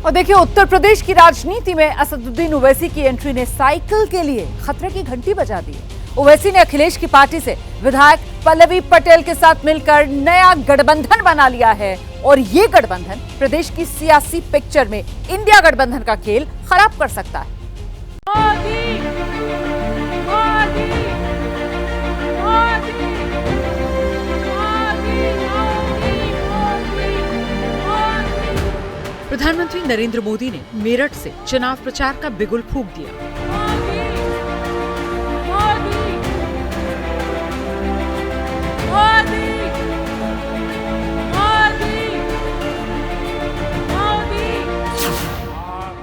और देखिए, उत्तर प्रदेश की राजनीति में असदुद्दीन ओवैसी की एंट्री ने साइकिल के लिए खतरे की घंटी बजा दी है। ओवैसी ने अखिलेश की पार्टी से विधायक पल्लवी पटेल के साथ मिलकर नया गठबंधन बना लिया है और ये गठबंधन प्रदेश की सियासी पिक्चर में इंडिया गठबंधन का खेल खराब कर सकता है। प्रधानमंत्री नरेंद्र मोदी ने मेरठ से चुनाव प्रचार का बिगुल फूंक दिया।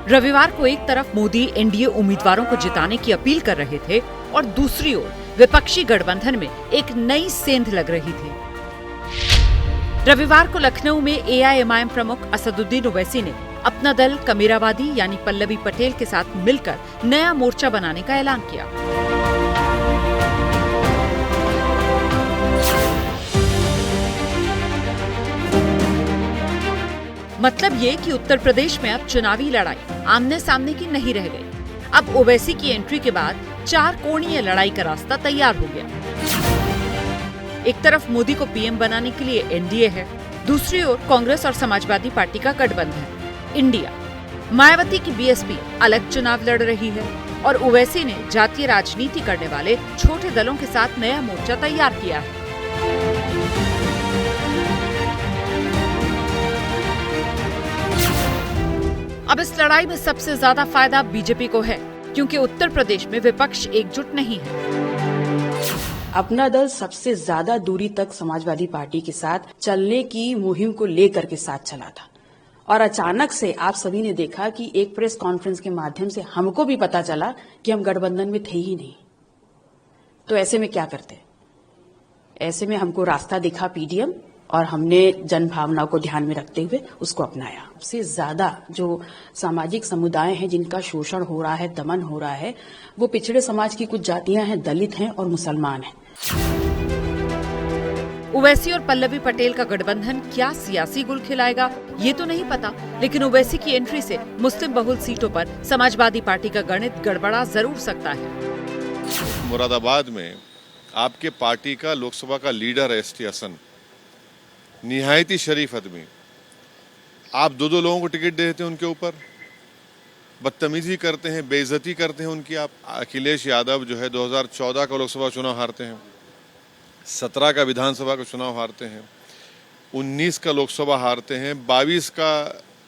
रविवार को एक तरफ मोदी एनडीए उम्मीदवारों को जिताने की अपील कर रहे थे और दूसरी ओर विपक्षी गठबंधन में एक नई सेंध लग रही थी। रविवार को लखनऊ में एआईएमआईएम प्रमुख असदुद्दीन ओवैसी ने अपना दल कमेरावादी यानी पल्लवी पटेल के साथ मिलकर नया मोर्चा बनाने का ऐलान किया। मतलब ये कि उत्तर प्रदेश में अब चुनावी लड़ाई आमने सामने की नहीं रह गई। अब ओवैसी की एंट्री के बाद चार कोणीय लड़ाई का रास्ता तैयार हो गया। एक तरफ मोदी को पीएम बनाने के लिए एनडीए है, दूसरी ओर कांग्रेस और समाजवादी पार्टी का गठबंधन इंडिया। मायावती की बीएसपी अलग चुनाव लड़ रही है और ओवैसी ने जातीय राजनीति करने वाले छोटे दलों के साथ नया मोर्चा तैयार किया है। अब इस लड़ाई में सबसे ज्यादा फायदा बीजेपी को है, क्योंकि उत्तर प्रदेश में विपक्ष एकजुट नहीं है। अपना दल सबसे ज्यादा दूरी तक समाजवादी पार्टी के साथ चलने की मुहिम को लेकर के साथ चला था और अचानक से आप सभी ने देखा कि एक प्रेस कॉन्फ्रेंस के माध्यम से हमको भी पता चला कि हम गठबंधन में थे ही नहीं। तो ऐसे में क्या करते? ऐसे में हमको रास्ता दिखा पीडीएम और हमने जन भावना को ध्यान में रखते हुए उसको अपनाया। सबसे ज्यादा जो सामाजिक समुदाय हैं जिनका शोषण हो रहा है, दमन हो रहा है, वो पिछड़े समाज की कुछ जातियां हैं, दलित हैं और मुसलमान हैं। ओवैसी और पल्लवी पटेल का गठबंधन क्या सियासी गुल खिलाएगा ये तो नहीं पता, लेकिन ओवैसी की एंट्री से मुस्लिम बहुल सीटों पर समाजवादी पार्टी का गणित गड़बड़ा जरूर सकता है। मुरादाबाद में आपके पार्टी का लोकसभा का लीडर है एसटी हसन, निहायती शरीफ आदमी। आप दो लोगों को टिकट दे देते हैं, उनके ऊपर बदतमीजी करते हैं, बेइज्जती करते हैं उनकी। आप अखिलेश यादव जो है 2014 का लोकसभा चुनाव हारते हैं, 17 का विधानसभा का चुनाव हारते हैं, 19 का लोकसभा हारते हैं, 22 का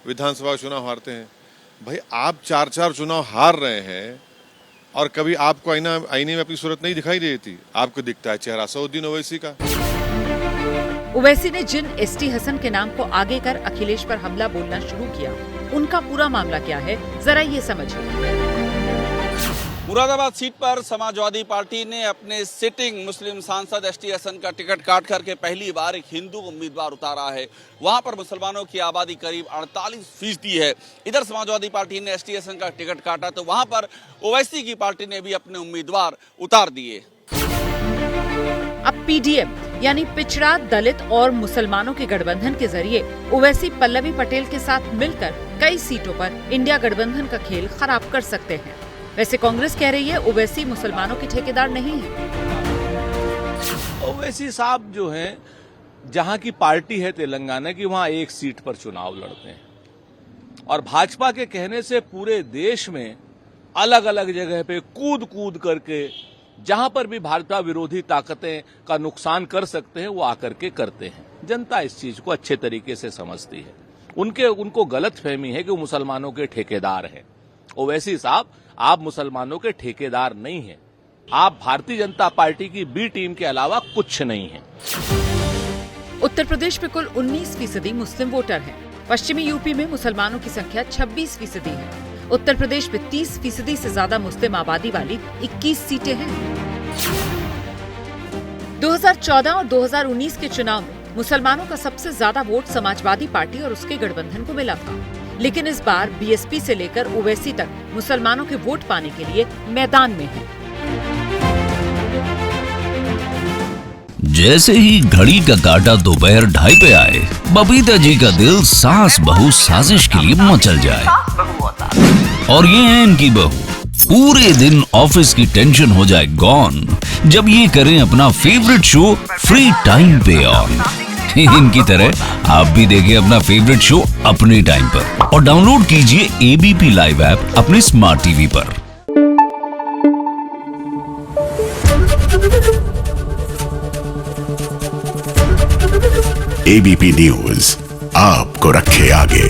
विधानसभा चुनाव हारते हैं। भाई आप 4 चुनाव हार रहे हैं और कभी आपको आईने में अपनी सूरत नहीं दिखाई देती। आपको दिखता है चेहरा असदुद्दीन ओवैसी का। ओवैसी ने जिन एसटी हसन के नाम को आगे कर अखिलेश पर हमला बोलना शुरू किया, उनका पूरा मामला क्या है, जरा ये समझिए। मुरादाबाद सीट पर समाजवादी पार्टी ने अपने सिटिंग मुस्लिम सांसद एसटी हसन का टिकट काट करके पहली बार एक हिंदू उम्मीदवार उतारा है। वहां पर मुसलमानों की आबादी करीब 48% है। इधर समाजवादी पार्टी ने एसटी हसन का टिकट काटा तो वहां पर ओवैसी की पार्टी ने भी अपने उम्मीदवार उतार दिए। अब पीडीएम यानी पिछड़ा, दलित और मुसलमानों के गठबंधन के जरिए ओवैसी पल्लवी पटेल के साथ मिलकर कई सीटों पर इंडिया गठबंधन का खेल खराब कर सकते हैं। वैसे कांग्रेस कह रही है ओवैसी मुसलमानों के ठेकेदार नहीं है। ओवैसी साहब जो हैं, जहां की पार्टी है तेलंगाना की, वहां एक सीट पर चुनाव लड़ते हैं और भाजपा के कहने से पूरे देश में अलग अलग जगह पे कूद कूद करके जहां पर भी भाजपा विरोधी ताकतें का नुकसान कर सकते हैं वो आकर के करते हैं। जनता इस चीज को अच्छे तरीके से समझती है। उनको गलतफहमी है कि वो मुसलमानों के ठेकेदार हैं। ओवैसी साहब, आप मुसलमानों के ठेकेदार नहीं हैं। आप भारतीय जनता पार्टी की बी टीम के अलावा कुछ नहीं हैं। उत्तर प्रदेश में कुल 19% मुस्लिम वोटर हैं। पश्चिमी यूपी में मुसलमानों की संख्या 26% है। उत्तर प्रदेश में 30% से ज्यादा मुस्लिम आबादी वाली 21 सीटें हैं। 2014 और 2019 के चुनाव में मुसलमानों का सबसे ज्यादा वोट समाजवादी पार्टी और उसके गठबंधन को मिला था, लेकिन इस बार बीएसपी से लेकर ओवैसी तक मुसलमानों के वोट पाने के लिए मैदान में हैं। जैसे ही घड़ी का काटा दोपहर 2:30 पे आए, बबीता जी का दिल सास बहू साजिश के लिए मचल जाए। और ये है इनकी बहू, पूरे दिन ऑफिस की टेंशन हो जाए गॉन जब ये करें अपना फेवरेट शो फ्री टाइम पे ऑन। इनकी तरह आप भी देखें अपना फेवरेट शो अपने टाइम पर और डाउनलोड कीजिए एबीपी लाइव ऐप अपने स्मार्ट टीवी पर। एबीपी न्यूज आपको रखे आगे।